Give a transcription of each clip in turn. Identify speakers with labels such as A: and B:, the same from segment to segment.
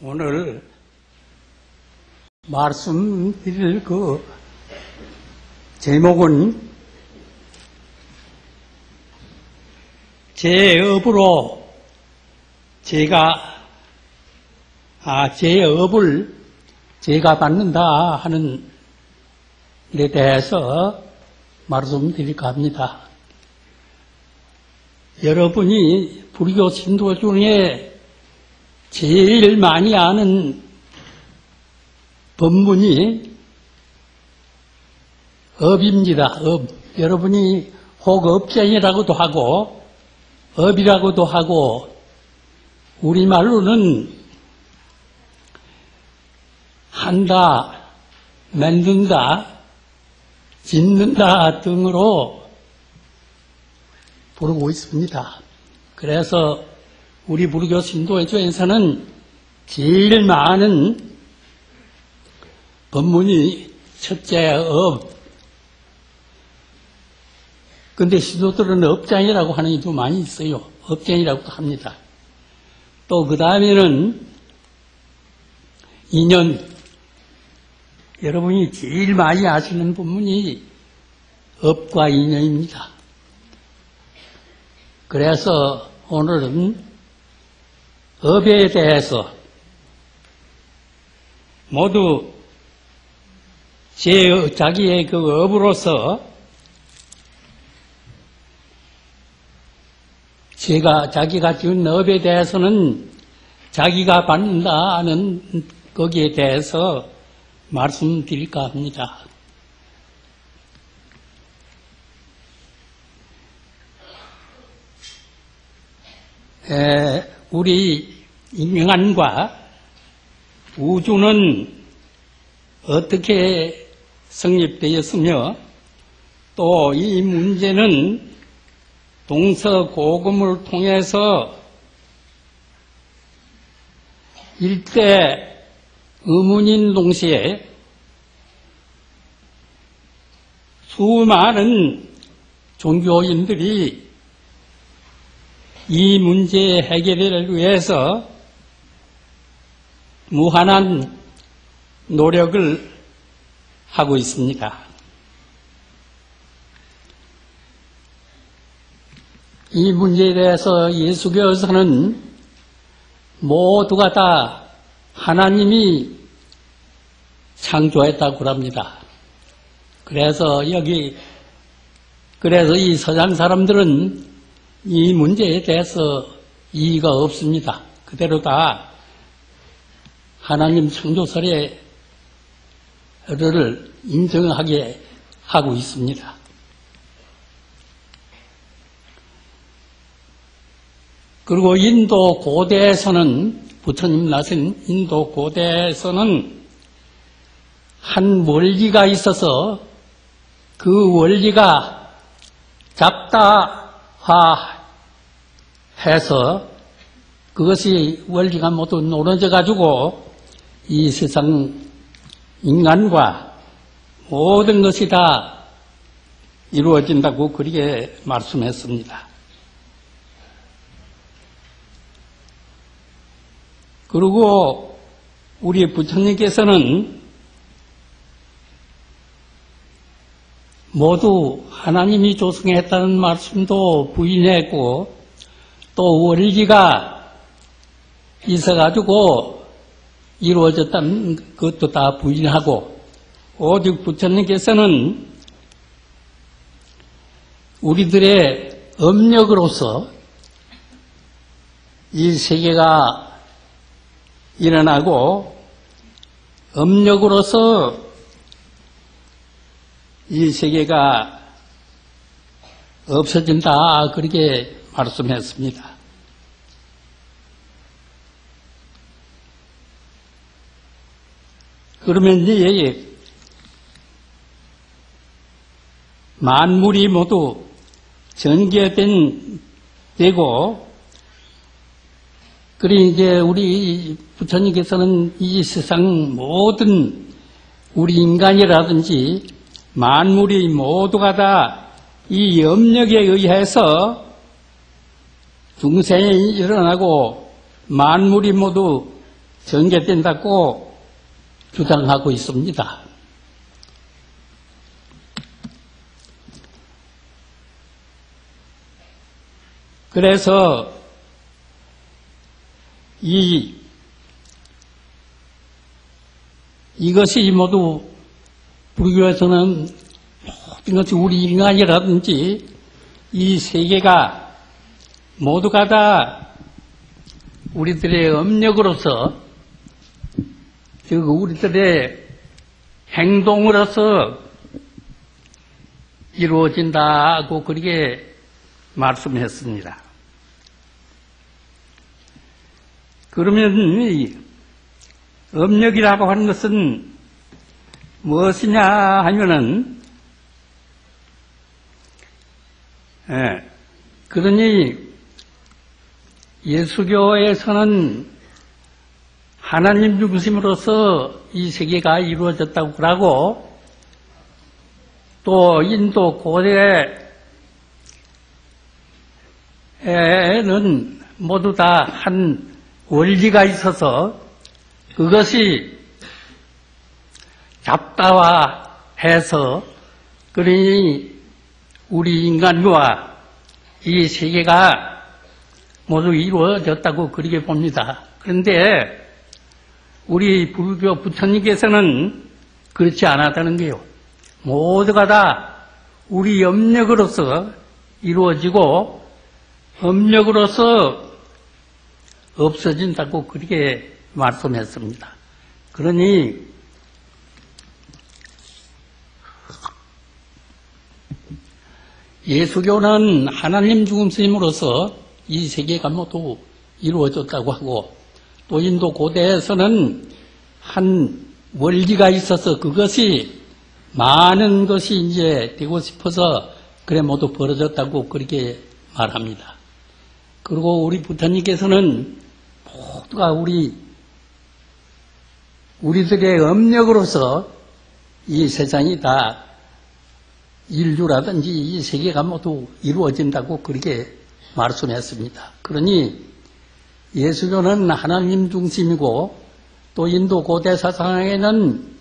A: 오늘 말씀드릴 제목은 제업을 제가 받는다 하는 데 대해서 말씀드릴까 합니다. 여러분이 불교 신도 중에 제일 많이 아는 법문이 업입니다. 업. 여러분이 혹 업쟁이라고도 하고 업이라고도 하고 우리말로는 한다, 만든다, 짓는다 등으로 부르고 있습니다. 그래서 우리 불교 신도에서는 제일 많은 법문이 첫째 업. 근데 신도들은 업장이라고 하는 게 좀 많이 있어요. 업장이라고도 합니다. 또 그 다음에는 인연. 여러분이 제일 많이 아시는 법문이 업과 인연입니다. 그래서 오늘은 업에 대해서 모두 자기의 그 업으로서 자기가 지은 업에 대해서는 자기가 받는다 하는 거기에 대해서 말씀드릴까 합니다. 우리 인간과 우주는 어떻게 성립되었으며 또 이 문제는 동서고금을 통해서 일대 의문인 동시에 수많은 종교인들이 이 문제 해결을 위해서 무한한 노력을 하고 있습니다. 이 문제에 대해서 예수교에서는 모두가 다 하나님이 창조했다고 합니다. 그래서 이 서양 사람들은 이 문제에 대해서 이의가 없습니다. 그대로 다 하나님 창조설을 인정하게 하고 있습니다. 그리고 인도 고대에서는 부처님 나신 인도 고대에서는 한 원리가 있어서 그 원리가 잡다화해서 그것이 원리가 모두 노려져 가지고 이 세상 인간과 모든 것이 다 이루어진다고 그렇게 말씀했습니다. 그리고 우리 부처님께서는 모두 하나님이 조성했다는 말씀도 부인했고 또 원리가 있어가지고 이루어졌다는 것도 다 부인하고 오직 부처님께서는 우리들의 업력으로서 이 세계가 일어나고 업력으로서 이 세계가 없어진다 그렇게 말씀했습니다. 그러면 이제 만물이 모두 되고 그러니 이제 우리 부처님께서는 이 세상 모든 우리 인간이라든지 만물이 모두가 다 이 염력에 의해서 중생이 일어나고 만물이 모두 전개된다고 주장하고 있습니다. 그래서 이것이 모두 불교에서는 모든 것이 우리 인간이라든지 이 세계가 모두가 다 우리들의 업력으로서, 즉 우리들의 행동으로서 이루어진다고 그렇게 말씀했습니다. 그러면 이 업력이라고 하는 것은 무엇이냐 하면은, 그러니 예수교에서는 하나님 중심으로서 이 세계가 이루어졌다고 그러고, 또 인도 고대에는 모두 다 한 원리가 있어서 그것이 잡다화해서, 그러니 우리 인간과 이 세계가 모두 이루어졌다고 그렇게 봅니다. 그런데 우리 불교 부처님께서는 그렇지 않았다는 거예요. 모두가 다 우리 업력으로서 이루어지고 업력으로서 없어진다고 그렇게 말씀했습니다. 그러니 예수교는 하나님 중심으로서 이 세계가 모두 이루어졌다고 하고, 또 인도 고대에서는 한 원리가 있어서 그것이 많은 것이 이제 되고 싶어서 그래 모두 벌어졌다고 그렇게 말합니다. 그리고 우리 부처님께서는 모두가 우리들의 업력으로서 이 세상이 다 인류라든지 이 세계가 모두 이루어진다고 그렇게 말씀했습니다. 그러니 예수교는 하나님 중심이고, 또 인도 고대 사상에는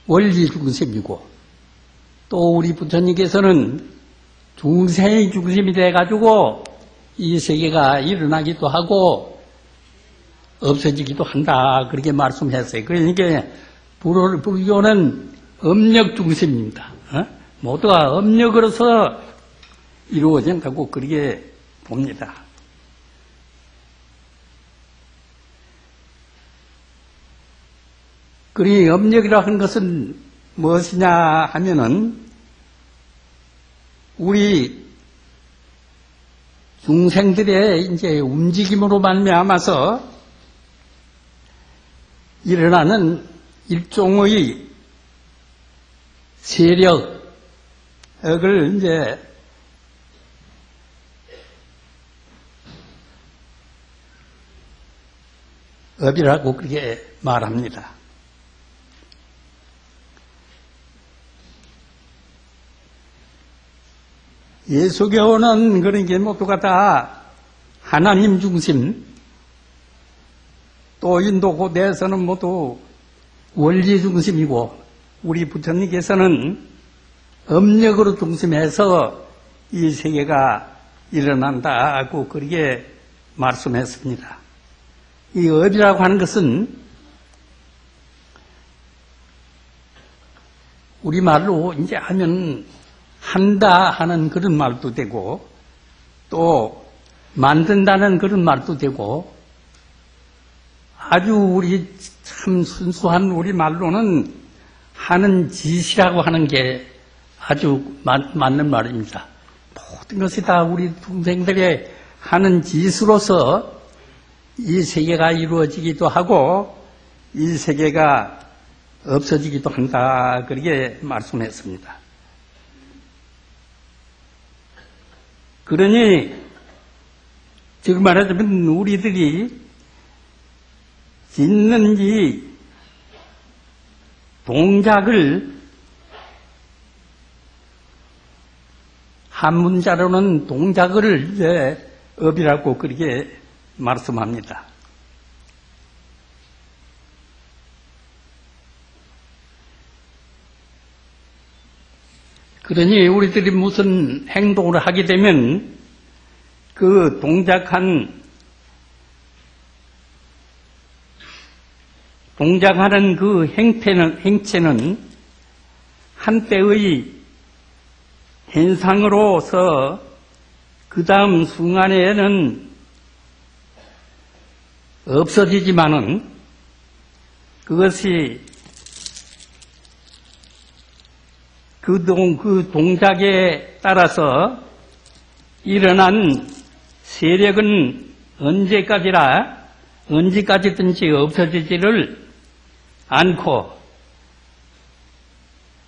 A: 원리 중심이고, 또 우리 부처님께서는 중생의 중심이 돼가지고 이 세계가 일어나기도 하고 없어지기도 한다, 그렇게 말씀했어요. 그러니까 불교는 업력 중심입니다. 모두가 업력으로서 이루어진다고 그렇게 봅니다. 그리 업력이라 하는 것은 무엇이냐 하면은, 우리 중생들의 이제 움직임으로 말미암아서 일어나는 일종의 세력을 이제 업이라고 그렇게 말합니다. 예수교는 그러니까 모두가 다 하나님 중심, 또 인도 고대에서는 모두 원리 중심이고, 우리 부처님께서는 업력으로 중심해서 이 세계가 일어난다고 그렇게 말씀했습니다. 이 업이라고 하는 것은 우리말로 이제 하면 한다 하는 그런 말도 되고, 또 만든다는 그런 말도 되고, 아주 우리 참 순수한 우리 말로는 하는 짓이라고 하는 게 아주 맞는 말입니다. 모든 것이 다 우리 동생들의 하는 짓으로서 이 세계가 이루어지기도 하고 이 세계가 없어지기도 한다, 그렇게 말씀했습니다. 그러니 지금 말하자면 우리들이 짓는 이 동작을 한문자로는 동작을 이제 업이라고 그렇게 말씀합니다. 그러니 우리들이 무슨 행동을 하게 되면 그 동작하는 그 행체는 한때의 현상으로서 그 다음 순간에는 없어지지만은 그것이 그 동작에 따라서 일어난 세력은 언제까지든지 없어지지를 않고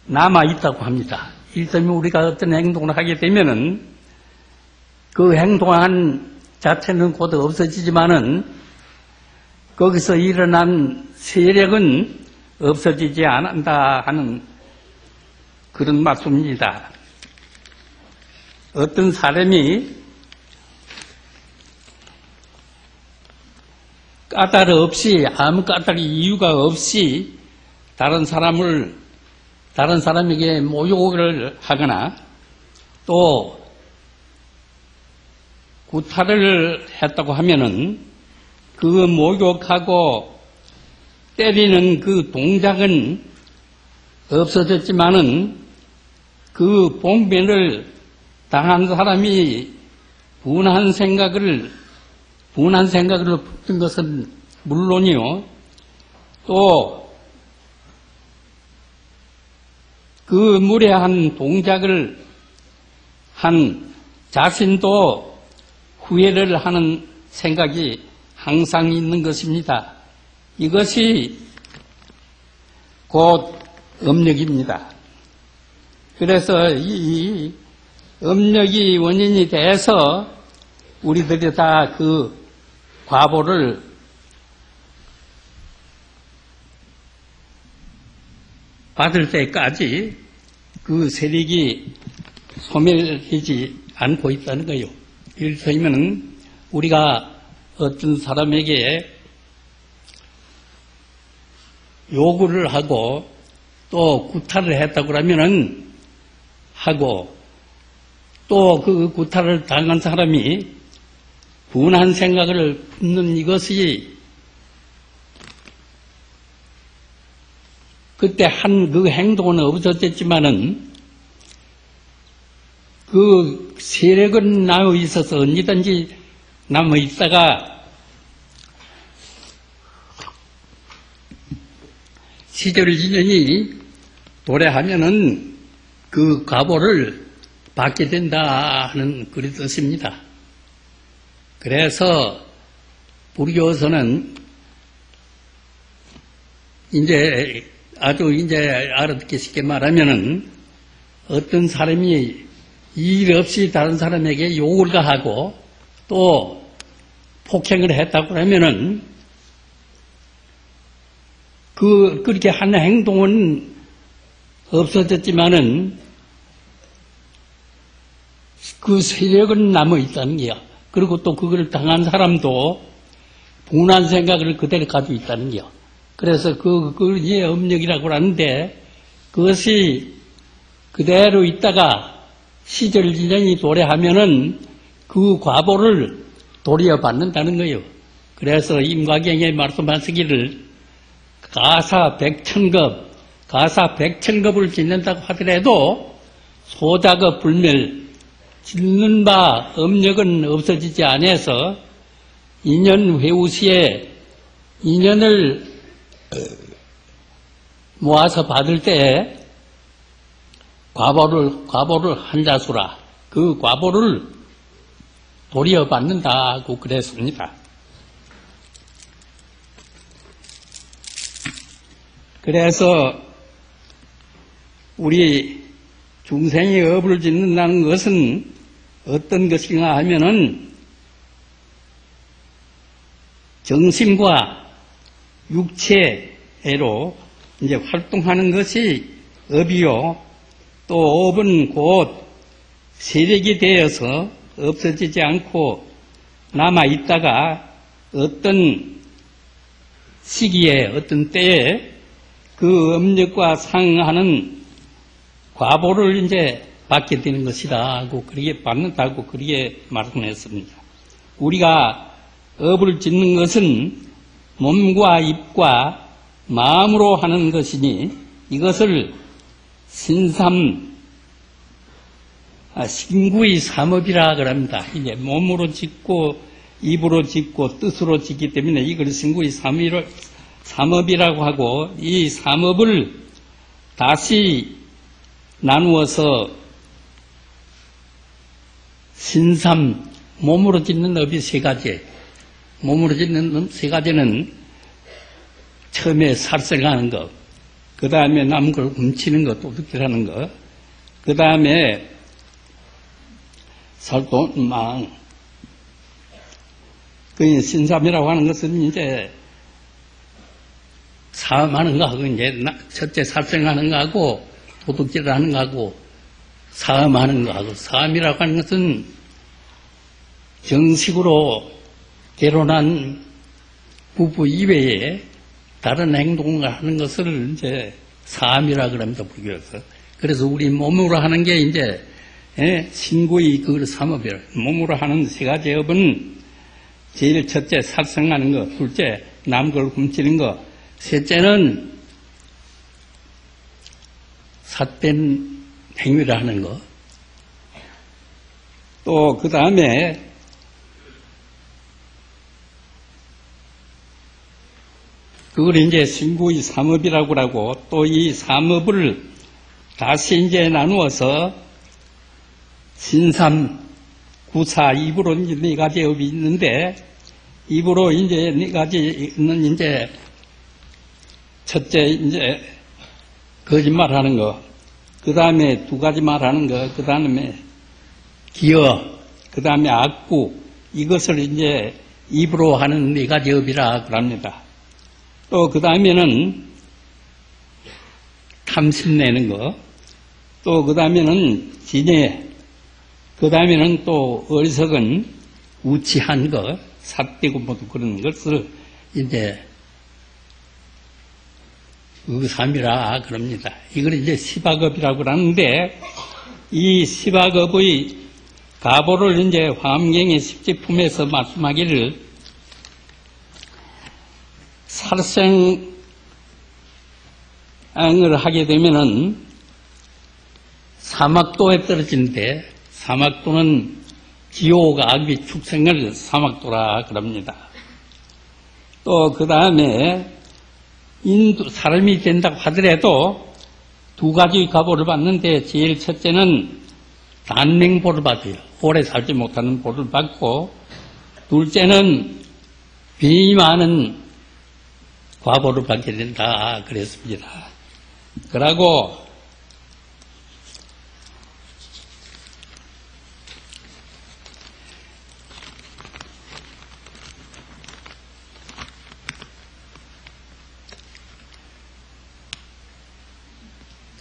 A: 남아있다고 합니다. 이 때문에 우리가 어떤 행동을 하게 되면은 그 행동한 자체는 곧 없어지지만은 거기서 일어난 세력은 없어지지 않는다 하는 그런 말씀입니다. 어떤 사람이 까닭 없이 아무 까닭 이유가 없이 다른 사람에게 모욕을 하거나 또 구타를 했다고 하면은 그 모욕하고 때리는 그 동작은 없어졌지만은 그 봉변을 당한 사람이 분한 생각을 품는 것은 물론이요, 또 그 무례한 동작을 한 자신도 후회를 하는 생각이 항상 있는 것입니다. 이것이 곧 업력입니다. 그래서 이 업력이 원인이 돼서 우리들이 다 그 과보를 받을 때까지 그 세력이 소멸하지 않고 있다는 거예요. 예를 들면 우리가 어떤 사람에게 요구를 하고 또 구타를 했다고 하면은 하고 또 그 구타를 당한 사람이 분한 생각을 품는 이것이 그때 한 그 행동은 없어졌지만은 그 세력은 남아 있어서 언제든지 남아 있다가 시절 인연이 도래하면은 그 과보를 받게 된다 하는 그런 뜻입니다. 그래서 불교에서는 아주 알아듣기 쉽게 말하면은 어떤 사람이 일 없이 다른 사람에게 욕을 가하고 또 폭행을 했다고 하면은 그렇게 한 행동은 없어졌지만은 그 세력은 남아있다는 게야. 그리고 또 그걸 당한 사람도 분한 생각을 그대로 가지고 있다는 게야. 그래서 그게 업력이라고 하는데 그것이 그대로 있다가 시절 인연이 도래하면은 그 과보를 도려받는다는 거예요. 그래서 임과경에 말씀하시기를 가사 백천급을 짓는다고 하더라도 소작업 불멸 짓는 바 업력은 없어지지 않아서 인연 회우시에 인연을 모아서 받을 때 과보를 한자수라 그 과보를 도려받는다고 그랬습니다. 그래서 우리 중생이 업을 짓는다는 것은 어떤 것인가 하면은 정신과 육체로 이제 활동하는 것이 업이요. 또 업은 곧 세력이 되어서 없어지지 않고 남아 있다가 어떤 시기에 어떤 때에 그 업력과 상응하는 과보를 이제 받게 되는 것이다 하고 그렇게 받는다고 그렇게 말씀했습니다. 우리가 업을 짓는 것은 몸과 입과 마음으로 하는 것이니 이것을 신구의 삼업이라 그럽니다. 이제 몸으로 짓고 입으로 짓고 뜻으로 짓기 때문에 이걸 신구의 삼업이라고 하고 이 삼업을 다시 나누어서 신삼, 몸으로 짓는 업이 세 가지. 몸으로 짓는 세 가지는 처음에 살생하는 것, 그 다음에 남은 걸 훔치는 것, 도둑질하는 것, 그 다음에 살돈망. 그 신삼이라고 하는 것은 이제 사음하는 거하고 이제 첫째 살생하는 거하고 도둑질하는 거하고 사음하는 거하고 사음이라고 하는 것은 정식으로 결혼한 부부 이외에 다른 행동을 하는 것을 이제 사암이라 그럽니다, 불교에서. 그래서 우리 몸으로 하는 게 이제 신구의 그 삼업이라. 몸으로 하는 세 가지 업은 제일 첫째 살생하는 거, 둘째 남 걸 훔치는 거, 셋째는 삿된 행위를 하는 거. 또 그 다음에 그걸 이제 신구의 삼업이라고 하고 또 이 삼업을 다시 이제 나누어서 신삼, 구사, 입으로 이제 네 가지 업이 있는데 입으로 이제 네 가지는 이제 첫째 이제 거짓말하는 거, 그 다음에 두 가지 말하는 거, 그 다음에 기어, 그 다음에 악구, 이것을 이제 입으로 하는 네 가지 업이라 그럽니다. 또 그 다음에는 탐심내는 거, 또 그 다음에는 진해, 그 다음에는 또 어리석은 우치한 거, 삿되고 모두 그런 것을 이제 의삼이라 그럽니다. 이걸 이제 시박업이라고 하는데 이 시박업의 가보를 이제 화엄경의 십지품에서 말씀하기를 살생을 하게 되면은 사막도에 떨어지는데 사막도는 지옥 악귀 축생을 사막도라 그럽니다. 또 그 다음에 사람이 된다고 하더라도 두 가지 가보를 받는데 제일 첫째는 단명보를 받아요. 오래 살지 못하는 보를 받고 둘째는 비 많은 과보를 받게 된다 그랬습니다. 그러고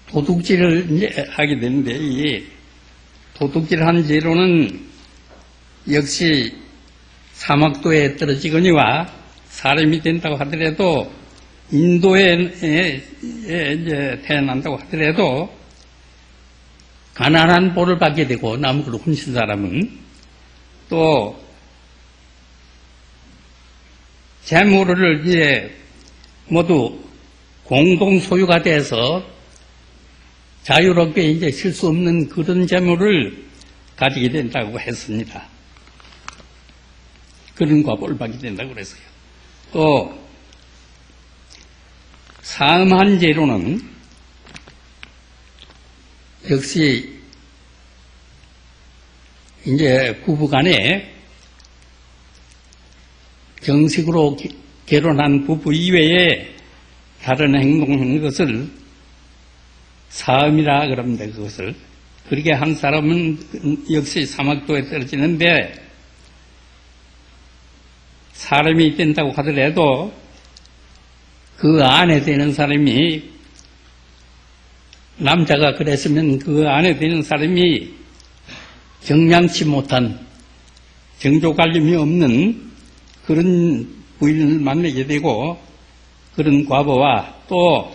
A: 도둑질을 이제 하게 되는데 이 도둑질한 죄로는 역시 사막도에 떨어지거니와 사람이 된다고 하더라도 인도에 이제 태어난다고 하더라도 가난한 보를 받게 되고 남으로 훔친 사람은 또 재물을 이제 모두 공동 소유가 돼서 자유롭게 이제 쉴 수 없는 그런 재물을 가지게 된다고 했습니다. 그런 과보를 받게 된다고 그랬어요. 또 사음한 죄로는 역시 이제 부부간에 정식으로 결혼한 부부 이외에 다른 행동하는 것을 사음이라 그럽니다. 그것을 그렇게 한 사람은 역시 사막도에 떨어지는데 사람이 된다고 하더라도 그 안에 되는 사람이 남자가 그랬으면 그 안에 되는 사람이 정량치 못한 정조관념이 없는 그런 부인을 만나게 되고 그런 과보와 또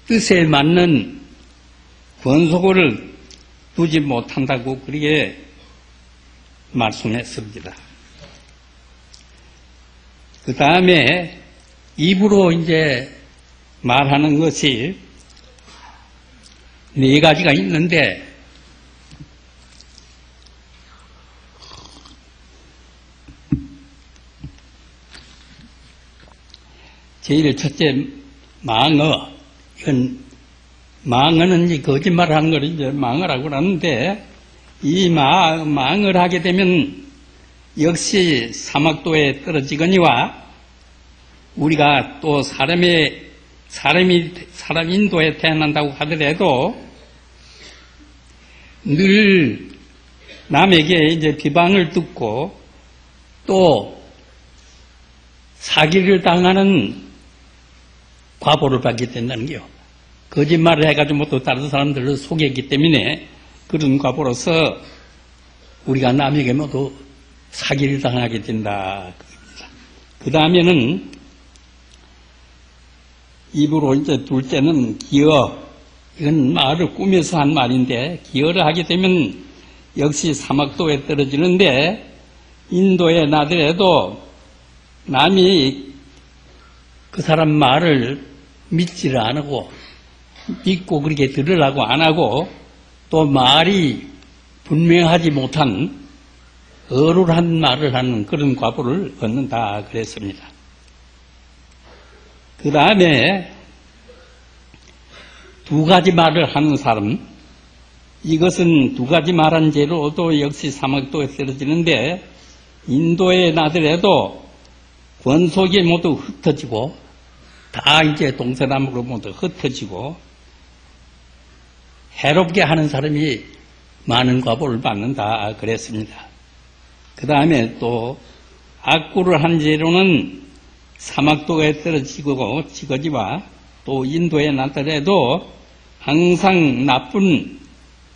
A: 뜻에 맞는 권속을 두지 못한다고 그렇게 말씀했습니다. 그 다음에 입으로 이제 말하는 것이 네 가지가 있는데 제일 첫째 망어. 이건 망어는 이제 거짓말하는 걸 이제 망어라고 하는데 이 망을 하게 되면 역시 사막도에 떨어지거니와 우리가 또 사람인도에 태어난다고 하더라도 늘 남에게 이제 비방을 듣고 또 사기를 당하는 과보를 받게 된다는 게요. 거짓말을 해가지고 또 다른 사람들을 속였기 때문에 그런 과보로서 우리가 남에게 모두 사기를 당하게 된다. 그 다음에는 입으로 이제 둘째는 기어. 이건 말을 꾸며서 한 말인데 기어를 하게 되면 역시 사막도에 떨어지는데 인도에 나더라도 남이 그 사람 말을 믿지를 안 하고 믿고 그렇게 들으라고 안 하고 또 말이 분명하지 못한 어눌한 말을 하는 그런 과보를 얻는다 그랬습니다. 그 다음에 두 가지 말을 하는 사람, 이것은 두 가지 말한 죄로도 역시 사막도에 떨어지는데 인도에 나더라도 권속이 모두 흩어지고 다 이제 동서남으로 모두 흩어지고 해롭게 하는 사람이 많은 과보를 받는다 그랬습니다. 그 다음에 또 악구를 한 죄로는 사막도에 떨어지고 지거지와 또 인도에 나더라도 항상 나쁜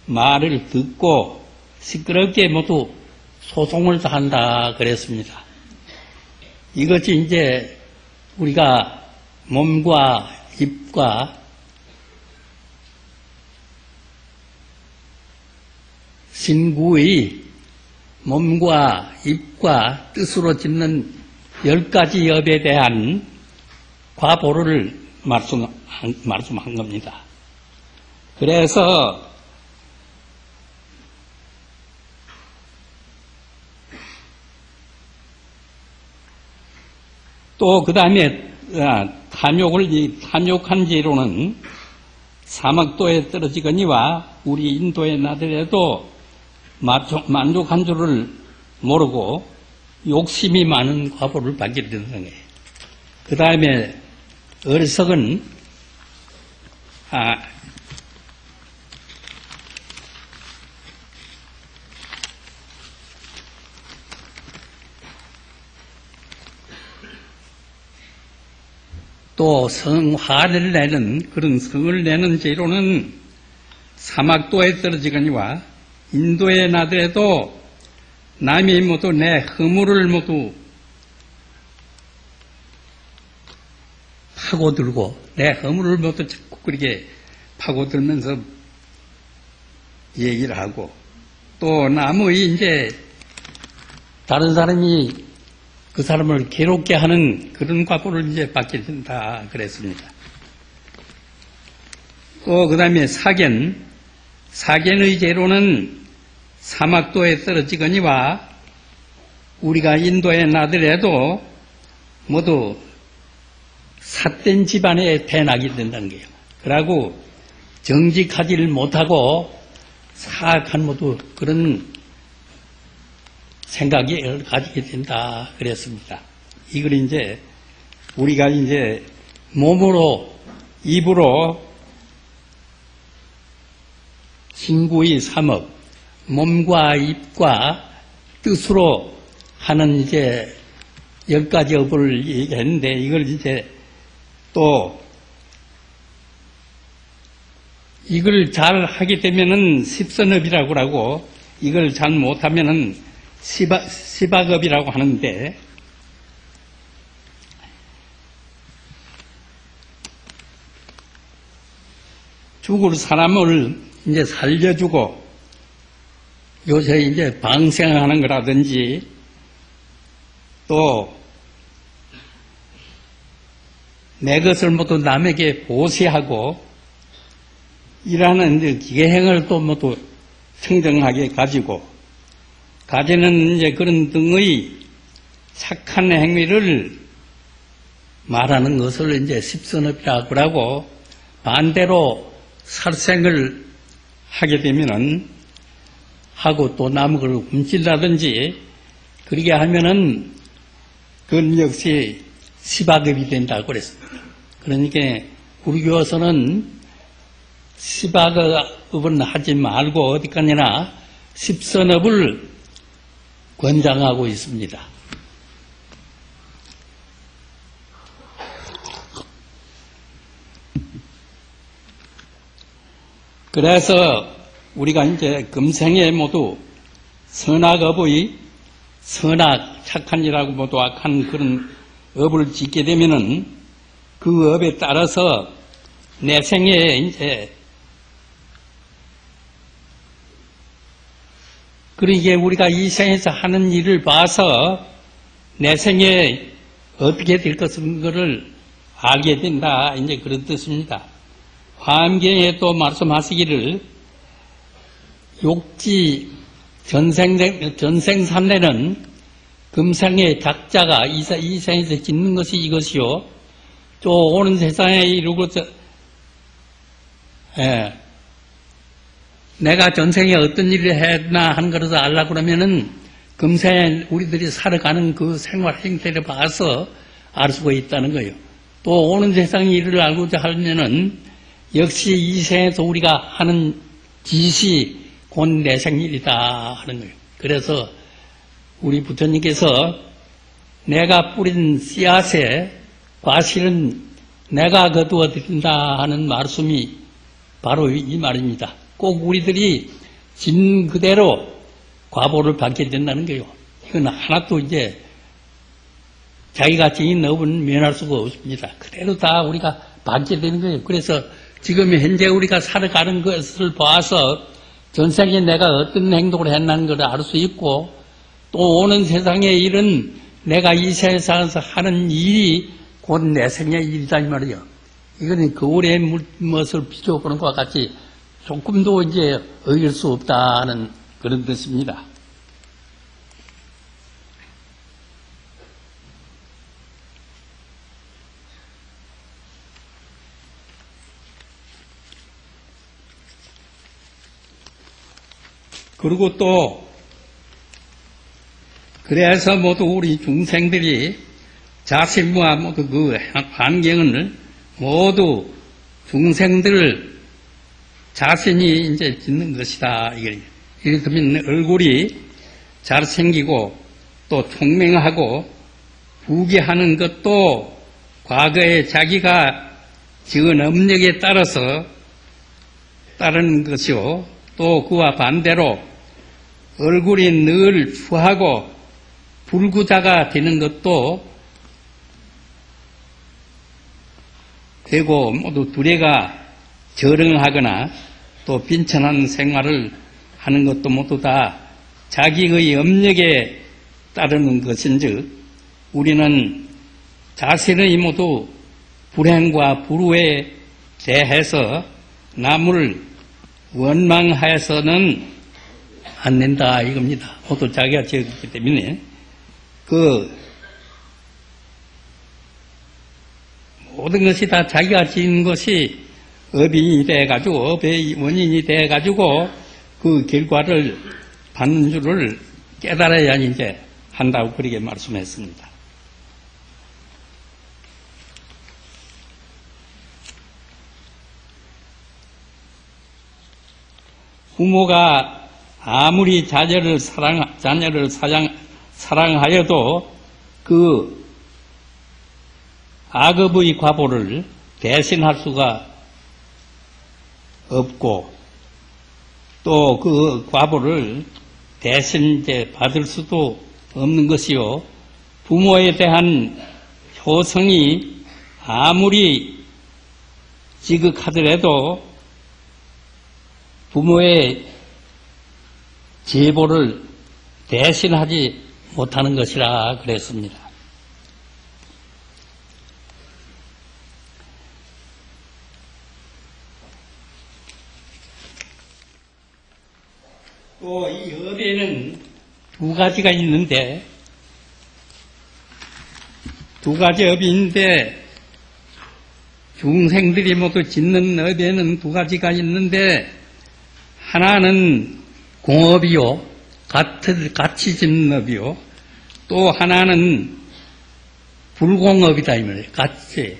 A: 말을 듣고 시끄럽게 모두 소송을 한다 그랬습니다. 이것이 이제 우리가 몸과 입과 신구의 몸과 입과 뜻으로 짓는 10가지 업에 대한 과보를 말씀한 겁니다. 그래서 또 그 다음에 탐욕한 죄로는 사막도에 떨어지거니와 우리 인도에 나더라도 만족한 줄을 모르고 욕심이 많은 과보를 받게 되는 거예요. 그 다음에 어리석은 또 성화를 내는 그런 성을 내는 죄로는 사막도에 떨어지거니와 인도에 나더라도 남이 모두 내 허물을 모두 파고들고 내 허물을 모두 자꾸 그렇게 파고들면서 얘기를 하고 또 남의 이제 다른 사람이 그 사람을 괴롭게 하는 그런 과보를 이제 받게 된다 그랬습니다. 또 그 다음에 사견의 죄로는 사막도에 떨어지거니와 우리가 인도에 나더라도 모두 삿된 집안에 태어나게 된다는 거예요. 그러고 정직하지를 못하고 사악한 모두 그런 생각이 가지게 된다 그랬습니다. 이걸 이제 우리가 이제 몸으로 입으로 신구의 삼업, 몸과 입과 뜻으로 하는 이제 10가지 업을 얘기했는데 이걸 이제 또 이걸 잘 하게 되면은 십선업이라고 하고 이걸 잘 못하면은 시박업이라고 하는데 죽을 사람을 이제 살려주고 요새 이제 방생하는 거라든지 또 내 것을 모두 남에게 보시하고 일하는 이제 기계행을 또 모두 청정하게 가지는 이제 그런 등의 착한 행위를 말하는 것을 이제 십선업이라고 하고 반대로 살생을 하게 되면은 하고 또 남의 걸 훔친다든지 그렇게 하면은 그건 역시 시박업이 된다고 그랬습니다. 그러니까 우리 교에서는 시박업은 하지 말고 어디까지나 십선업을 권장하고 있습니다. 그래서 우리가 이제 금생에 모두 선악업의 선악, 착한 일하고 모두 악한 그런 업을 짓게 되면은 그 업에 따라서 내 생에 이제 그러기에 우리가 이 생에서 하는 일을 봐서 내 생에 어떻게 될 것을 알게 된다. 이제 그런 뜻입니다. 화엄경에 또 말씀하시기를 욕지 전생산례는 금생의 작자가 이 생에서 짓는 것이 이것이요. 또 오는 세상에 이루고서 내가 전생에 어떤 일을 했나 하는 것을 알려고 그러면은 금생에 우리들이 살아가는 그 생활 행태를 봐서 알 수가 있다는 거예요. 또 오는 세상의 일을 알고자 하면은 역시 이 생에서 우리가 하는 짓이 곧 내 생일이다 하는 거예요. 그래서 우리 부처님께서 내가 뿌린 씨앗에 과실은 내가 거두어 드린다 하는 말씀이 바로 이 말입니다. 꼭 우리들이 진 그대로 과보를 받게 된다는 거예요. 이건 하나도 이제 자기가 지은 업은 면할 수가 없습니다. 그대로 다 우리가 받게 되는 거예요. 그래서 지금 현재 우리가 살아가는 것을 봐서 전생에 내가 어떤 행동을 했나는 걸 알 수 있고 또 오는 세상의 일은 내가 이 세상에서 하는 일이 곧 내 생의 일이다 이 말이에요. 이거는 거울에 무엇을 비춰보는 것과 같이 조금도 이제 어길 수 없다는 그런 뜻입니다. 그리고 또 그래서 모두 우리 중생들이 자신과 모두 그 환경을 모두 중생들 자신이 이제 짓는 것이다. 이렇게 하면 얼굴이 잘생기고 또 총명하고 부귀하는 것도 과거에 자기가 지은 업력에 따라서 따르는 것이요. 또 그와 반대로 얼굴이 늘 추하고 불구자가 되는 것도 되고 모두 두레가 저렁하거나 또 빈천한 생활을 하는 것도 모두 다 자기의 업력에 따르는 것인즉 우리는 자신의 모두 불행과 불우에 대해서 남을 원망해서는 안 된다 이겁니다. 모두 자기가 지었기 때문에 모든 것이 다 자기가 지은 것이 업이 돼가지고 업의 원인이 돼가지고 그 결과를 받는 줄을 깨달아야 이제 한다고 그렇게 말씀했습니다. 부모가 아무리 자녀를 사랑하여도 그 악업의 과보를 대신할 수가 없고 또 그 과보를 대신 이제 받을 수도 없는 것이요. 부모에 대한 효성이 아무리 지극하더라도 부모의 제보를 대신하지 못하는 것이라 그랬습니다. 또 이 업에는 두 가지가 있는데, 두 가지 업이 있는데, 중생들이 모두 짓는 업에는 두 가지가 있는데, 하나는 공업이요, 같이 짓는 업이요, 또 하나는 불공업이다, 이 말이에요. 같이,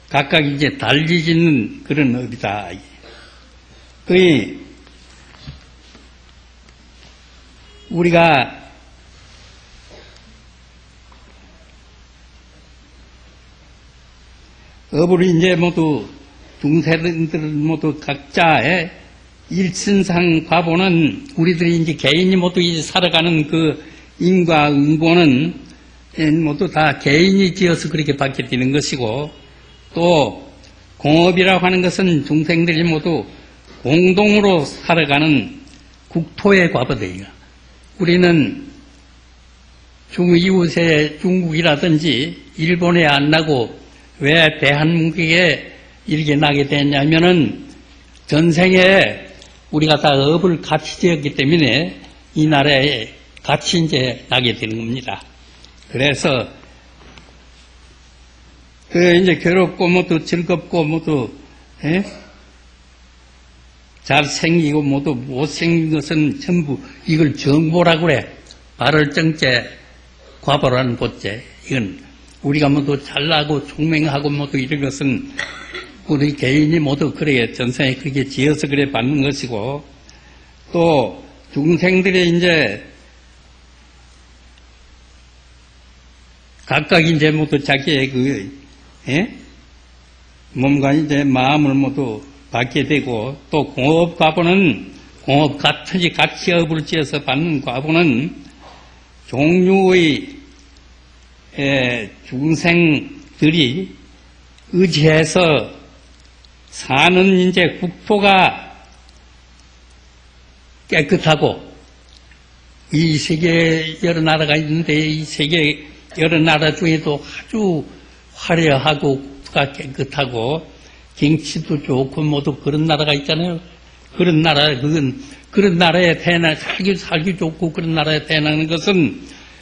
A: 각각 이제 달리 짓는 그런 업이다. 우리가 업을 이제 모두 중생들 모두 각자의 일신상 과보는 우리들이 이제 개인이 모두 이제 살아가는 그 인과 응보는 모두 다 개인이 지어서 그렇게 받게 되는 것이고, 또 공업이라고 하는 것은 중생들이 모두 공동으로 살아가는 국토의 과보대요. 우리는 이웃의 중국이라든지 일본에 안 나고 왜 대한민국에 이렇게 나게 됐냐면은 전생에 우리가 다 업을 같이 지었기 때문에 이 나라에 같이 이제 나게 되는 겁니다. 그래서 이제 괴롭고 모두 즐겁고 모두 잘생기고 모두 못생긴 것은 전부 이걸 정보라고 그래. 발을정제 과보라는 보제. 이건 우리가 모두 잘나고 총명하고 모두 이런 것은 우리 개인이 모두 그래 전생에 그렇게 지어서 그래 받는 것이고, 또 중생들이 이제 각각 이제 모두 자기의 몸과 이제 마음을 모두 받게 되고, 또 공업 과보는 공업 같이 업을 지어서 받는 과보는 종류의 중생들이 의지해서 사는 이제 국토가 깨끗하고, 이 세계 여러 나라가 있는데 이 세계 여러 나라 중에도 아주 화려하고 국토가 깨끗하고 경치도 좋고 모두 그런 나라가 있잖아요. 그런 나라에 살기 좋고 그런 나라에 태어나는 것은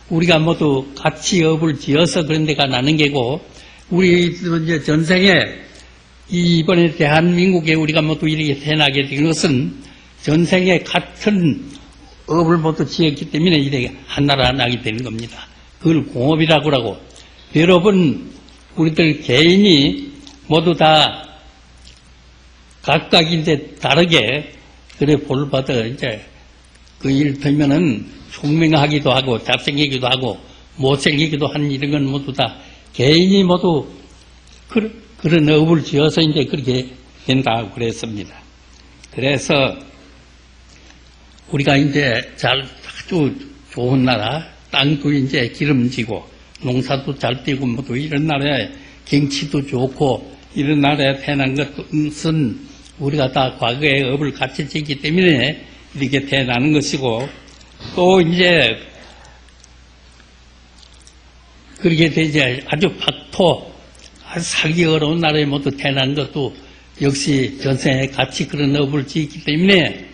A: 우리가 모두 같이 업을 지어서 그런 데가 나는 게고, 우리 이제 전생에 이번에 대한민국에 우리가 모두 이렇게 태어나게 된 것은 전생에 같은 업을 모두 지었기 때문에 이렇게 한 나라 나게 되는 겁니다. 그걸 공업이라고 하고, 여러분 우리들 개인이 모두 다 각각 이제 다르게 그래 볼 받아 이제 그 일터면은 총명하기도 하고 잘생기기도 하고 못생기기도 한 이런 건 모두 다 개인이 모두 그런 업을 지어서 이제 그렇게 된다고 그랬습니다. 그래서 우리가 이제 아주 좋은 나라, 땅도 이제 기름지고 농사도 잘 되고 모두 이런 나라에 경치도 좋고 이런 나라에 태어난 것은 우리가 다 과거에 업을 같이 지기 때문에 이렇게 태어나는 것이고, 또 이제 그렇게 되지 아주 박토, 아주 살기 어려운 나라에 모두 태어난 것도 역시 전생에 같이 그런 업을 지었기 때문에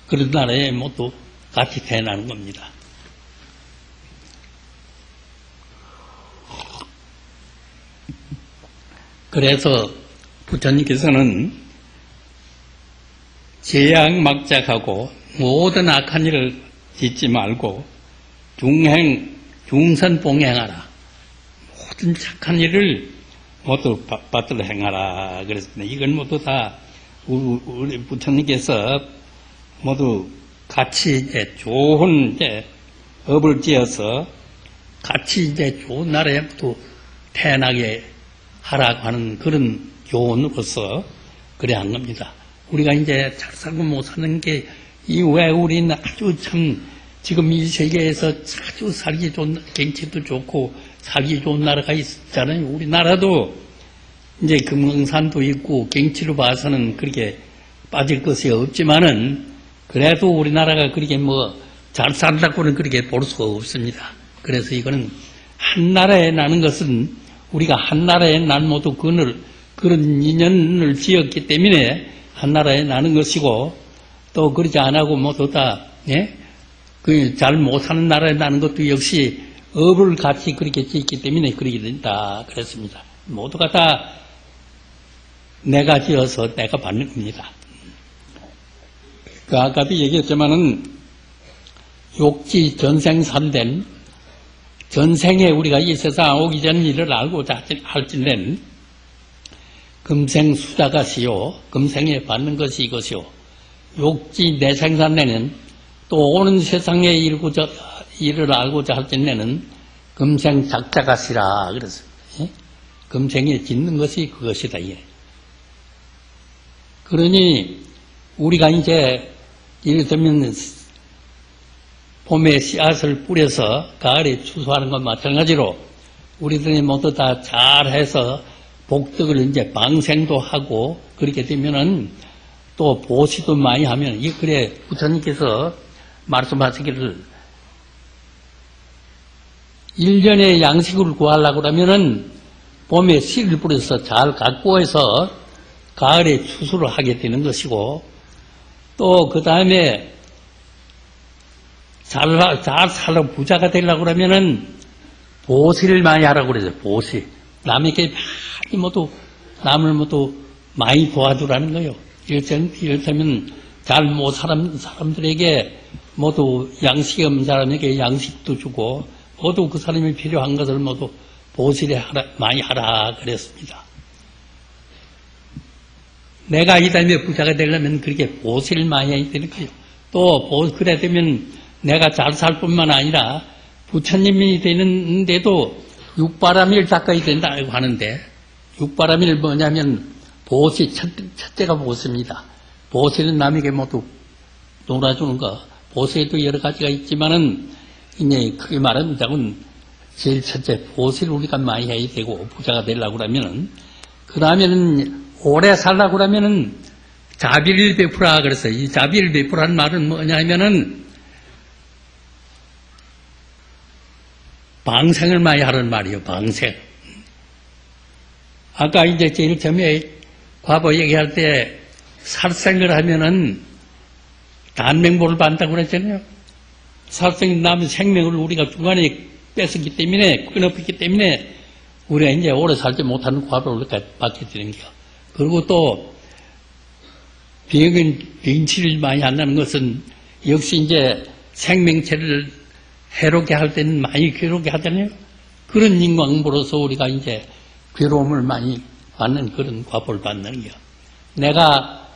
A: 그런 나라에 모두 같이 태어나는 겁니다. 그래서 부처님께서는 제약막작하고 모든 악한 일을 짓지 말고 중선봉행하라. 모든 착한 일을 모두 받들어 행하라. 그랬습니다. 이건 모두 다 우리 부처님께서 모두 같이 이제 좋은 이제 업을 지어서 같이 이제 좋은 나라에 모두 태어나게 하라고 하는 그런 교훈으로서 그래 한 겁니다. 우리가 이제 잘 살고 못 사는 게 이후에 우리는 아주 참 지금 이 세계에서 아주 살기 좋은 경치도 좋고 살기 좋은 나라가 있잖아요. 우리나라도 이제 금강산도 있고 경치로 봐서는 그렇게 빠질 것이 없지만은 그래도 우리나라가 그렇게 뭐 잘 산다고는 그렇게 볼 수가 없습니다. 그래서 이거는 한 나라에 나는 것은 우리가 한 나라에 난 모두 그런 인연을 지었기 때문에 한 나라에 나는 것이고 또 그러지 않고 모두 다 잘 못하는 나라에 나는 것도 역시 업을 같이 그렇게 지었기 때문에 그렇게 된다 그랬습니다. 모두가 다 내가 지어서 내가 받는 겁니다. 그 아까도 얘기했지만은 욕지 전생산된 전생에 우리가 이 세상 오기 전 일을 알고자 할진된 금생수자가시요 금생에 받는 것이 이것이요 욕지 내생산내는 또 오는 세상에 일을 알고자 할진내는 금생작자가시라 그랬습니다. 금생에 짓는 것이 그것이다. 그러니 우리가 이제 이를테면 봄에 씨앗을 뿌려서 가을에 추수하는 것 마찬가지로 우리들이 모두 다 잘해서 복덕을 이제 방생도 하고 그렇게 되면은 또 보시도 많이 하면 그래 부처님께서 말씀하시기를 1년의 양식을 구하려고 그러면은 봄에 씨를 뿌려서 잘 갖고 해서 가을에 추수를 하게 되는 것이고 또 그 다음에 잘 살아 부자가 되려고 그러면은 보시를 많이 하라고 그러죠. 보시. 남에게 많이 모두 남을 모두 많이 도와주라는 거예요. 이를테면 잘 못 사람들에게 모두 양식이 없는 사람에게 양식도 주고 모두 그 사람이 필요한 것을 모두 보시를 많이 하라 그랬습니다. 내가 이 다음에 부자가 되려면 그렇게 보시를 많이 해야 되는 거예요. 또 그래 되면 내가 잘 살 뿐만 아니라 부처님이 되는데도 육바라밀 닦아야 된다고 하는데 육바라밀 뭐냐면 보시 첫째가 보시입니다. 보시는 남에게 모두 놀아주는 거. 보시에도 여러 가지가 있지만은 이제 크게 말하면 제일 첫째 보시를 우리가 많이 해야 되고 부자가 되려고 그러면은 그러면은 오래 살라고 그러면은 자비를 베푸라 그래서 이 자비를 베푸라는 말은 뭐냐면은 방생을 많이 하는 말이에요. 방생. 아까 이제 제일 처음에 과거 얘기할 때 살생을 하면은 단명보를 받는다고 그랬잖아요. 살생이 나면 생명을 우리가 중간에 뺏었기 때문에 끊어버렸기 때문에 우리가 이제 오래 살지 못하는 과보를 받게 되는 거예요. 그리고 또 병치를 많이 한다는 것은 역시 이제 생명체를 해롭게 할 때는 많이 괴롭게 하잖아요. 그런 인광으로서 우리가 이제 괴로움을 많이 받는 그런 과보를 받는 거예요. 내가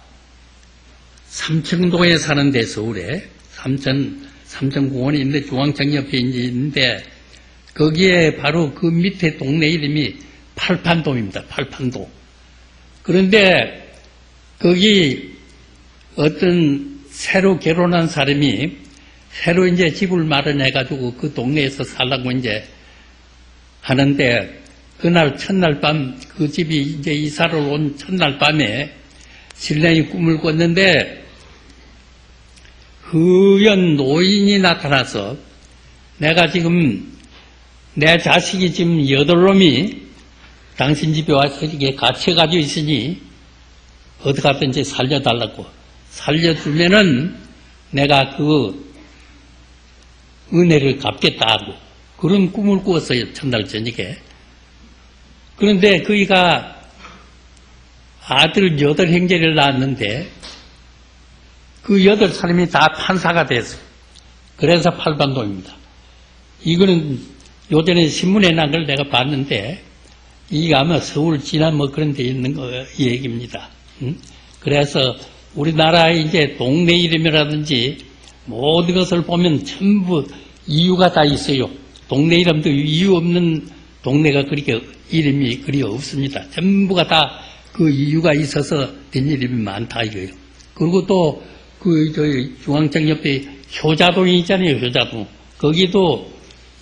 A: 삼청동에 사는데 서울에 삼청공원이 있는데 중앙청 옆에 이제 있는데 거기에 바로 그 밑에 동네 이름이 팔판동입니다. 팔판동. 그런데 거기 어떤 새로 결혼한 사람이 새로 이제 집을 마련해가지고 그 동네에서 살라고 이제 하는데 그날 첫날 밤 그 집이 이제 이사를 온 첫날 밤에 신랑이 꿈을 꿨는데 허연 노인이 나타나서 내가 지금 내 자식이 지금 8놈이 당신 집에 와서 이렇게 갇혀가지고 있으니 어디 갔든지 살려달라고 살려주면은 내가 그 은혜를 갚겠다고 그런 꿈을 꾸었어요. 첫날 저녁에. 그런데 그이가 아들 8형제를 낳았는데 그 8사람이 다 판사가 됐어요. 그래서 팔반동입니다. 이거는 요전에 신문에 난 걸 내가 봤는데 이게 아마 서울 지나 뭐 그런 데 있는 거 얘기입니다. 그래서 우리나라의 이제 동네 이름이라든지 모든 것을 보면 전부 이유가 다 있어요. 동네 이름도 이유 없는 동네가 그렇게 이름이 그리 없습니다. 전부가 다 그 이유가 있어서 된 이름이 많다 이거예요. 그리고 또 그 중앙청 옆에 효자동이 있잖아요. 효자동. 거기도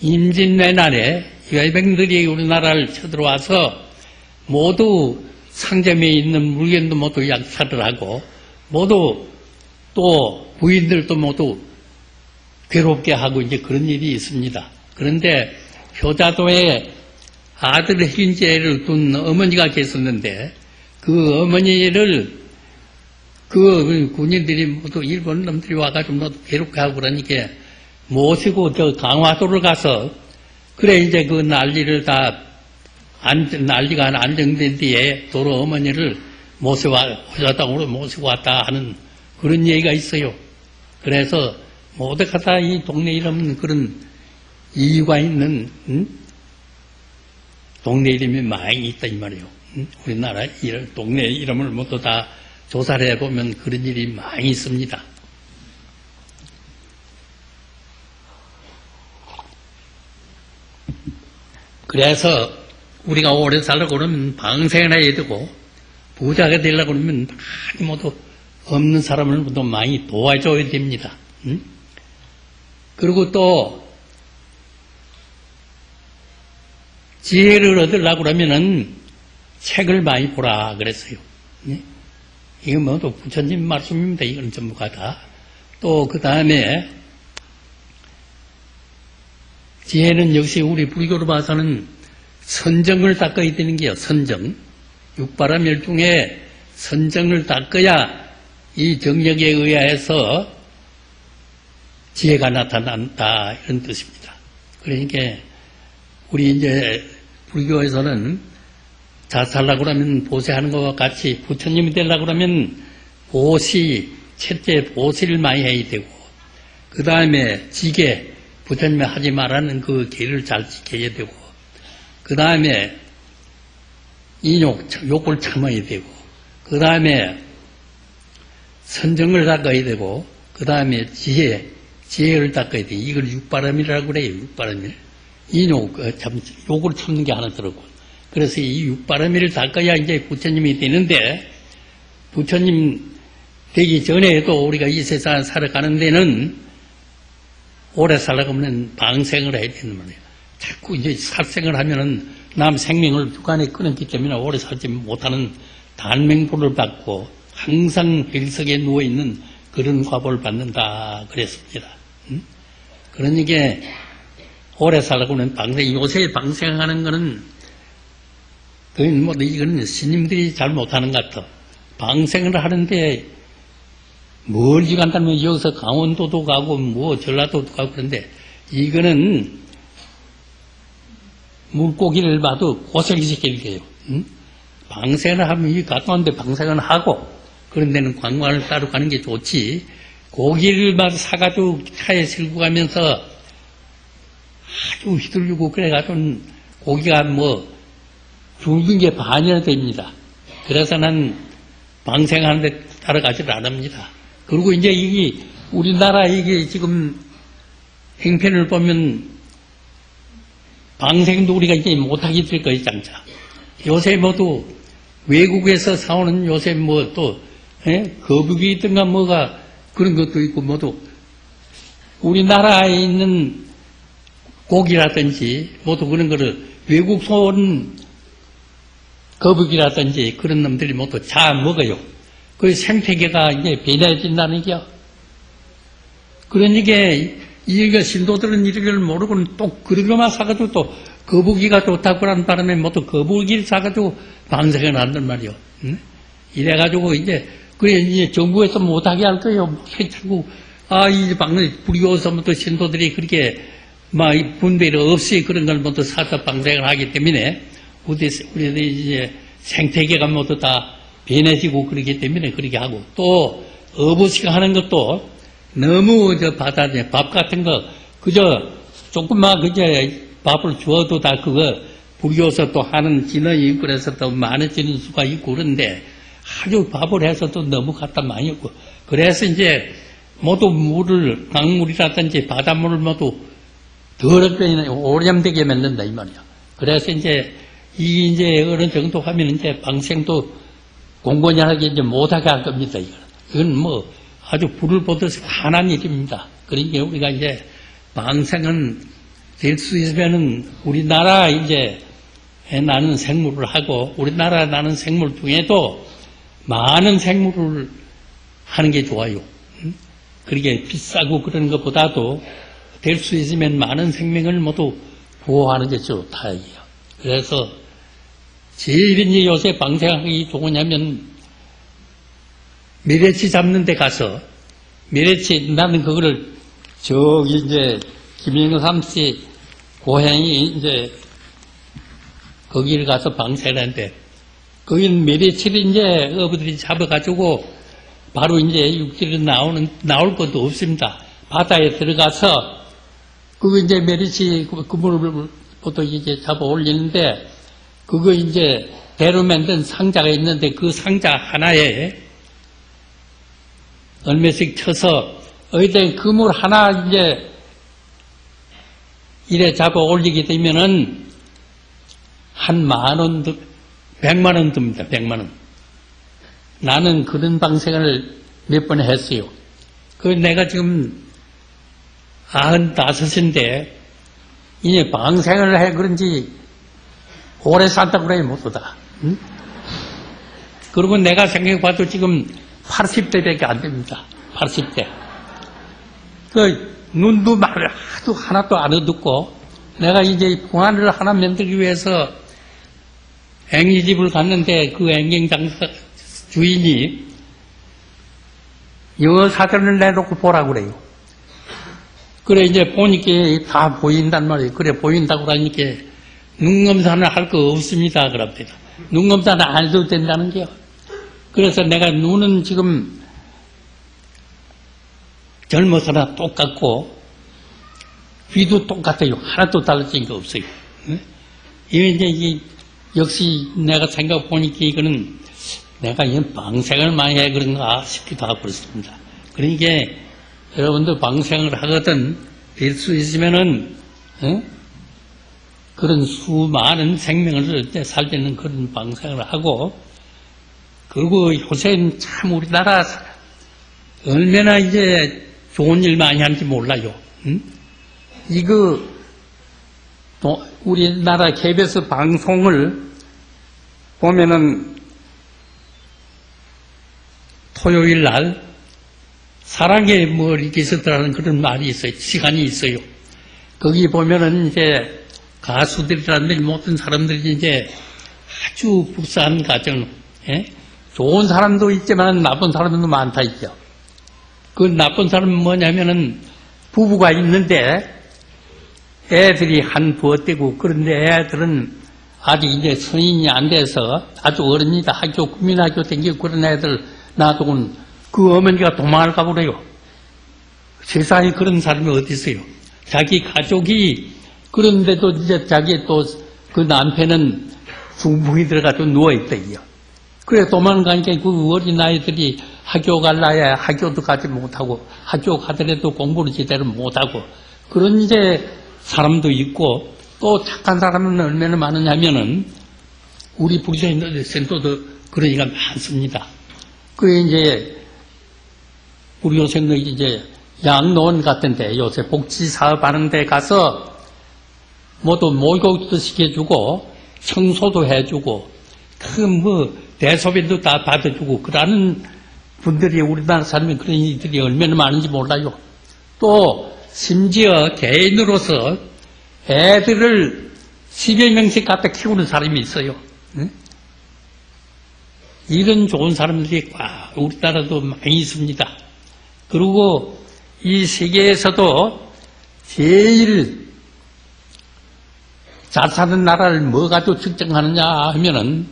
A: 임진왜란에 외병들이 우리나라를 쳐들어와서 모두 상점에 있는 물건도 모두 약탈을 하고 모두 또 부인들도 모두 괴롭게 하고 이제 그런 일이 있습니다. 그런데 효자도에 아들 혜균제를 둔 어머니가 계셨는데 그 어머니를 그 군인들이 모두 일본 놈들이 와가지고 모두 괴롭게 하고 그러니까 모시고 저 강화도를 가서 그래 이제 그 난리를 다 난리가 안정된 뒤에 도로 어머니를 효자당으로 모시고 왔다 하는 그런 얘기가 있어요. 그래서 모두가 다 이 동네 이름은 그런 이유가 있는 동네 이름이 많이 있다 이 말이에요. 우리나라 동네 이름을 모두 다 조사를 해보면 그런 일이 많이 있습니다. 그래서 우리가 오래 살려고 그러면 방생을 해야 되고 부자가 되려고 그러면 많이 모두 없는 사람을 모두 많이 도와줘야 됩니다. 그리고 또 지혜를 얻으려고 그러면은 책을 많이 보라 그랬어요. 이건 모두 부처님 말씀입니다. 이건 전부가 다. 또 그 다음에 지혜는 역시 우리 불교로 봐서는 선정을 닦아야 되는 게요. 선정. 육바라밀 중에 선정을 닦아야 이 정력에 의해서 지혜가 나타난다 이런 뜻입니다. 그러니까 우리 이제 불교에서는 자살하려고 그러면 보시하는 것과 같이 부처님이 되려고 그러면 보시, 첫째 보시를 많이 해야 되고 그 다음에 지계, 부처님이 하지 말라는 그 계를 잘 지켜야 되고 그 다음에 욕을 참아야 되고 그 다음에 선정을 닦아야 되고 그 다음에 지혜를 닦아야 돼. 이걸 육바람이라고 그래요. 육바람일. 욕을 참는 게 하나 들었고. 그래서 이 육바람일을 닦아야 이제 부처님이 되는데, 부처님 되기 전에도 우리가 이 세상을 살아가는 데는 오래 살아가고 하면 방생을 해야 되는 말이에요. 자꾸 이제 살생을 하면은 남 생명을 주관에 끊었기 때문에 오래 살지 못하는 단명부를 받고 항상 헬석에 누워있는 그런 과보를 받는다 그랬습니다. 그러니까 오래 살아고는 방생, 요새 방생하는 거는 그건 뭐 이거는 스님들이 잘 못하는 것 같아. 방생을 하는데 멀리 간다면 여기서 강원도도 가고 뭐 전라도도 가고 그런데 이거는 물고기를 봐도 고생시키는 게요. 방생을 하면 이 가까운데 방생을 하고 그런 데는 관광을 따로 가는 게 좋지. 고기를 막 사가지고 차에 실고 가면서 아주 휘둘리고 그래가지고 고기가 뭐 죽은 게 반이나 됩니다. 그래서 난 방생하는데 따라가지를 안 합니다. 그리고 이제 이게 우리나라 이게 지금 행편을 보면 방생도 우리가 이제 못하게 될 거예요, 장차. 요새 모두 외국에서 사오는 요새 뭐 또 거북이 있던가 뭐가 그런 것도 있고 모두 우리나라에 있는 고기라든지 모두 그런 거를 외국서 온 거북이라든지 그런 놈들이 모두 다 먹어요. 그 생태계가 이제 변해진다는 게요. 그러니까 이게 신도들은 이걸 모르고는 또 그런 것만 사가지고 또 거북이가 좋다고 하는 바람에 모두 거북이를 사가지고 방생을 한단 말이요. 이래가지고 이제 그래 이제 정부에서 못하게 할 거예요. 자꾸 이 불교에서부터 신도들이 그렇게 막 분별이 없이 그런 걸 모두 사서 방생을 하기 때문에 우리들 이제 생태계가 모두 다 변해지고 그러기 때문에 그렇게 하고 또 어부식 하는 것도 너무 바다에 밥 같은 거 그저 조금만 그저 밥을 주어도 다 그거 불교에서 또 하는 진언이 그래서 또 많아지는 수가 있고 그런데 아주 밥을 해서 또 너무 갖다 많이 없고 그래서 이제 모두 물을 강물이라든지 바닷물을 모두 더럽게 오염되게 만든다 이 말이야. 그래서 이제 이제 어느 정도 하면 이제 방생도 공공연하게 이제 못하게 할 겁니다. 이건 뭐 아주 불을 보듯이 환한 일입니다. 그러니까 우리가 이제 방생은 될 수 있으면은 우리나라 이제 나는 생물을 하고 우리나라 나는 생물 중에도 많은 생물을 하는 게 좋아요. 그렇게 비싸고 그런 것보다도 될 수 있으면 많은 생명을 모두 보호하는 게 좋다. 그래서 제일 이제 요새 방생하기 좋으냐면 메레치 잡는 데 가서 메레치 나는 그거를 저기 이제 김영삼 씨 고향이 이제 거기를 가서 방생을 하는데 거기는 메레치를 이제 어부들이 잡아가지고 바로 이제 육지로 나올 것도 없습니다. 바다에 들어가서 그거 이제 메리치 그물을 보통 이제 잡아 올리는데 그거 이제 대로 만든 상자가 있는데 그 상자 하나에 얼마씩 쳐서 어디다 그물 하나 이제 이래 잡아 올리게 되면은 한 10,000원, 100,000원 듭니다. 100,000원. 나는 그런 방생을 몇 번 했어요. 그 내가 지금 95인데 이제 방생을 해 그런지 오래 산다고 그래요, 모두다. 응? 그리고 내가 생각해봐도 지금 80대밖에 안 됩니다. 80대. 그 눈도 말도 하나도 안 어둡고 내가 이제 공안을 하나 만들기 위해서 앵기집을 갔는데 그 앵경장사 주인이 영어 사전을 내놓고 보라고 그래요. 그래 이제 보니까 다 보인단 말이에요. 그래 보인다고 하니까 눈 검사는 할 거 없습니다. 그럽니다. 눈 검사는 안 해도 된다는 게요. 그래서 내가 눈은 지금 젊어서나 똑같고 귀도 똑같아요. 하나도 달라진 거 없어요. 이게 이제 역시 내가 생각 보니까 이거는 내가 이런 방생을 많이 해 그런가 싶기도 하고 그렇습니다. 그러니까 여러분도 방생을 하거든 될 수 있으면은 그런 수많은 생명을 살리는 그런 방생을 하고 그리고 요새는 참 우리나라 얼마나 이제 좋은 일 많이 하는지 몰라요. 이거 우리나라 KBS 방송을 보면은 토요일 날 사랑에 뭐 이렇게 있었더라는 그런 말이 있어요. 시간이 있어요. 거기 보면은 이제 가수들이라는 모든 사람들이 이제 아주 불쌍한 가정, 좋은 사람도 있지만 나쁜 사람도 많다 있죠. 그 나쁜 사람은 뭐냐면은 부부가 있는데 애들이 한 부어떼고 그런데 애들은 아직 이제 성인이 안 돼서 아주 어립니다. 학교, 국민학교 댕기고 그런 애들 놔두고는 그 어머니가 도망을 가버려요. 세상에 그런 사람이 어디 있어요. 자기 가족이 그런데도 이제 자기 또 그 남편은 중풍이 들어가지고 누워있대요. 그래 도망가니까 그 어린아이들이 학교 갈라야 학교도 가지 못하고 학교 가더라도 공부를 제대로 못하고 그런 이제 사람도 있고 또 착한 사람은 얼마나 많으냐면은 우리 부처님들 센터도 그런 얘기가 많습니다. 그 이제 우리 요새는 이제 양로원 같은데 요새 복지 사업하는 데 가서 모두 목욕도 시켜주고 청소도 해주고 그 뭐 대소변도 다 받아주고 그러는 분들이 우리나라 사람이 그런 일들이 얼마나 많은지 몰라요. 또 심지어 개인으로서 애들을 10여 명씩 갖다 키우는 사람이 있어요. 응? 이런 좋은 사람들이 우리나라도 많이 있습니다. 그리고 이 세계에서도 제일 잘 사는 나라를 뭐 가지고 측정하느냐 하면은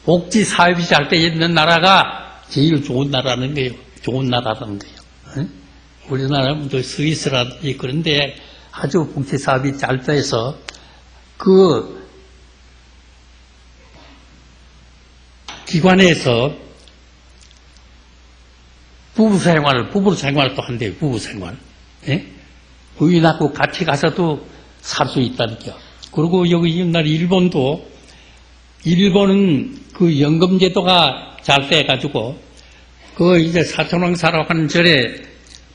A: 복지 사업이 잘 돼 있는 나라가 제일 좋은 나라는 거예요. 좋은 나라라는 거예요. 응? 우리나라는 또 스위스라든지 그런데 아주 복지 사업이 잘 돼서 그 기관에서 부부 생활도 한대요. 부부 생활. 예? 부인하고 같이 가서도 살 수 있다는 거. 그리고 여기 옛날 일본은 그 연금제도가 잘 돼가지고 그 이제 사천왕사라고 하는 절에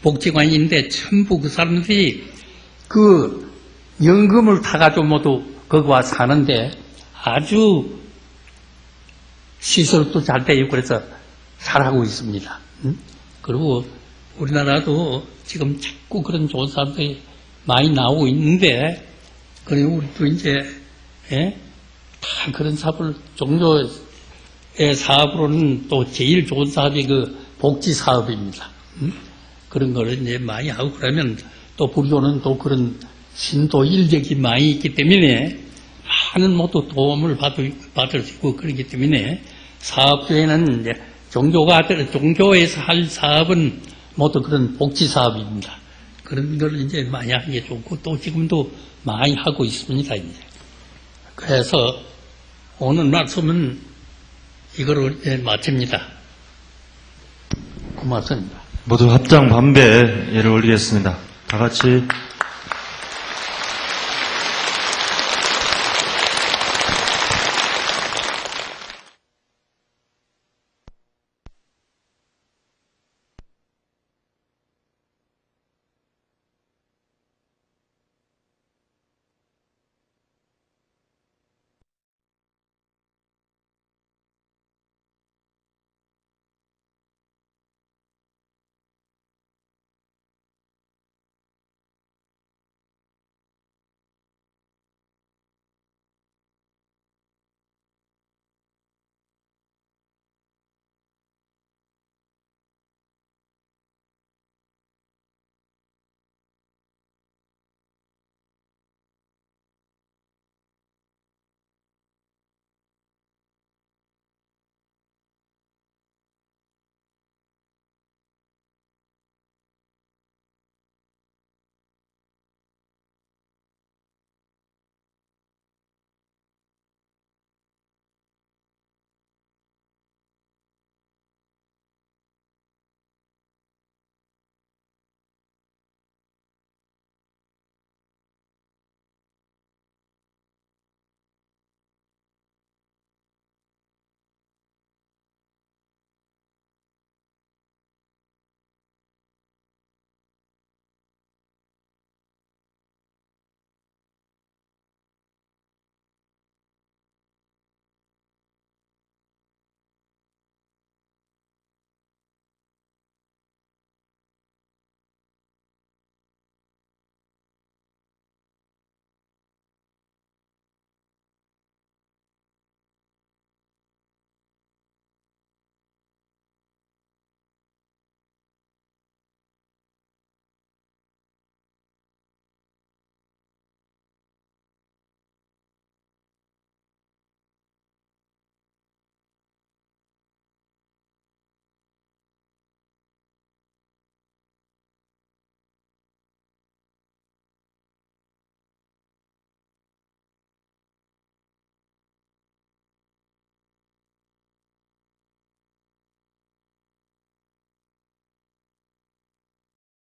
A: 복지관이 있는데 전부 그 사람들이 그 연금을 타가지고 모두 거기 와 사는데 아주 시설도 잘 되고 그래서 잘하고 있습니다. 그리고 우리나라도 지금 자꾸 그런 좋은 사람들이 많이 나오고 있는데, 그리고 우리도 이제, 다 그런 사업을, 종교의 사업으로는 또 제일 좋은 사업이 그 복지 사업입니다. 그런 거를 이제 많이 하고 그러면 또 불교는 또 그런 신도 인력이 많이 있기 때문에 많은 모두 도움을 받을 수 있고 그렇기 때문에 사업 중에는 이제 종교에서 할 사업은 모두 그런 복지 사업입니다. 그런 걸 이제 많이 하는 게 좋고 또 지금도 많이 하고 있습니다, 이제. 그래서 오늘 말씀은 이거로 이제 마칩니다. 고맙습니다.
B: 모두 합장 반배 예를 올리겠습니다. 다 같이